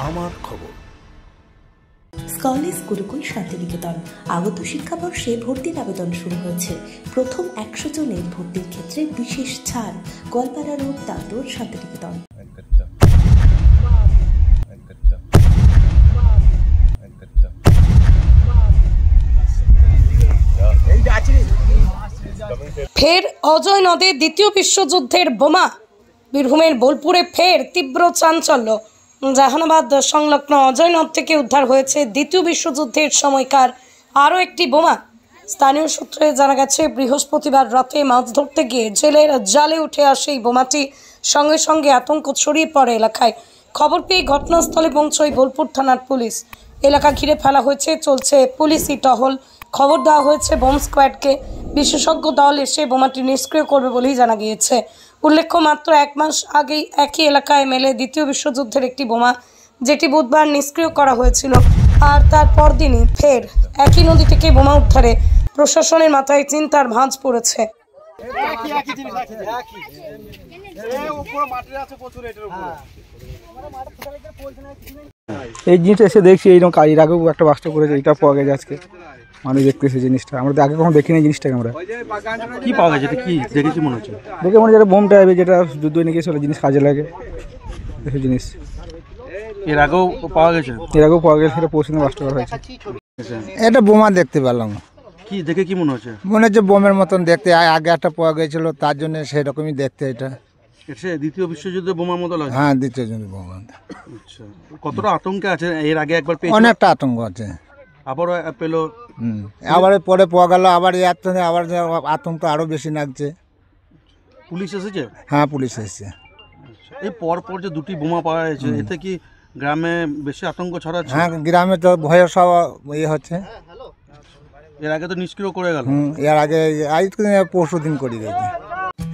আমার খবর। স্কলেজ গুরুকুল শান্তিনিকেতন আগত শিক্ষাবর্ষে ভর্তির আবেদন শুরু হয়েছে। প্রথম 100 জনের ভর্তির ক্ষেত্রে বিশেষ ছাড়। গোয়ালপাড়া রোড, তালতোড়, শান্তিনিকেতন। ফের অজয় নদে দ্বিতীয় বিশ্বযুদ্ধের বোমা। বীরভূমের বোলপুরে ফের তীব্র চাঞ্চল্য। জাহানাবাদ সংলগ্ন অজয় নদ থেকে উদ্ধার হয়েছে দ্বিতীয় বিশ্বযুদ্ধের সময়কার আরও একটি বোমা। স্থানীয় সূত্রে জানা গেছে, বৃহস্পতিবার রাতে মাছ ধরতে গিয়ে জেলের জালে উঠে আসে এই বোমাটি। সঙ্গে সঙ্গে আতঙ্ক ছড়িয়ে পড়ে এলাকায়। খবর পেয়ে ঘটনাস্থলে পৌঁছয় বোলপুর থানার পুলিশ। এলাকা ঘিরে ফেলা হয়েছে, চলছে পুলিশি টহল। খবর দেওয়া হয়েছে বোম স্কোয়াডকে। বিশেষজ্ঞ দল এসে বোমাটি নিষ্ক্রিয় করবে বলেই জানা গিয়েছে। উল্লেখ্য, মাত্র 1 মাস আগেই একই এলাকায় মেলে দ্বিতীয় বিশ্বযুদ্ধের একটি বোমা, যেটি বুধবার নিষ্ক্রিয় করা হয়েছিল। আর তার পরদিনই ফের একই নদী থেকে বোমা উদ্ধারে প্রশাসনের মাথায় চিন্তার ভাঁজ পড়েছে। এই জিনিসটা এসে দেখছি, এইরকম এর আগেও একটা বাস্ট করেছে, এটা পাওয়া গেছে আজকে। মানুষ দেখতেছে জিনিসটা, আমরা আগে কখনো দেখিনি জিনিসটাকে। আমরা কি পাওয়া গেছে, এটা কি দেখেছি মনে হচ্ছে? দেখে মনে হচ্ছে বোমটা যেটা যুদ্ধ নিয়ে গেছে, জিনিস কাজে লাগে এই জিনিস। এর আগেও পাওয়া গেছে? এর আগেও পাওয়া গেছে, সেটা পৌঁছে বাস্ট করা হয়েছে। এটা বোমা দেখতে পেলাম। কি দেখে কি মনে হচ্ছে? মনে হচ্ছে বোমের মতন দেখতে। আগে একটা পাওয়া গেছিল, তার জন্য সেরকমই দেখতে। এটা দ্বিতীয় বিশ্বযুদ্ধে বোমার মতো লাগে। হ্যাঁ, দ্বিতীয় জন্য বোমা। আচ্ছা, কতটা আতঙ্কে আছে? এর আগে একবার পেয়েছিল? অনেকটা আতঙ্ক আছে। আবারও পেলো? আবার পরে পাওয়া গেল, আবার আবার আতঙ্ক আরো বেশি লাগছে। পুলিশ এসেছে? হ্যাঁ, পুলিশ এসেছে। এই পর যে দুটি বোমা পাওয়া গেছে, এতে কি গ্রামে বেশি আতঙ্ক ছড়াচ্ছে? হ্যাঁ, গ্রামে তো ভয়ে সব ইয়ে হচ্ছে। এর আগে তো নিষ্ক্রিয় করে গেল। এর আগে পরশু দিন করে গেছে।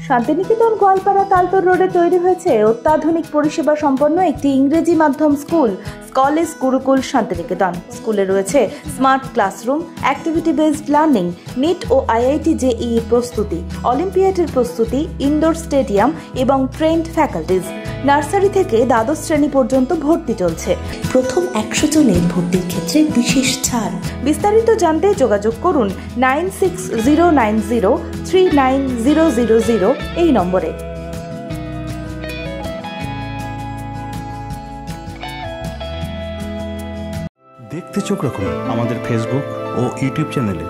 শান্তিনিকেতন গোয়ালপাড়া তালতোড় রোডে তৈরি হয়েছে অত্যাধুনিক পরিষেবা সম্পন্ন একটি ইংরেজি মাধ্যম স্কুল, স্কলেজ গুরুকুল শান্তিনিকেতন। স্কুলে রয়েছে smart classroom, activity based learning, NEET ও IIT JEE প্রস্তুতি, অলিম্পিয়াডের প্রস্তুতি, ইনডোর স্টেডিয়াম এবং ট্রেন্ড ফ্যাকাল্টিজ। নার্সারি থেকে দ্বাদশ শ্রেণী পর্যন্ত ভর্তি চলছে। প্রথম 100 জনের ভর্তির ক্ষেত্রে বিশেষ ছাড়। বিস্তারিত জানতে যোগাযোগ করুন 9609039000 এই নম্বরে। দেখতে চোখ রাখুন আমাদের ফেসবুক ও ইউটিউব চ্যানেলে।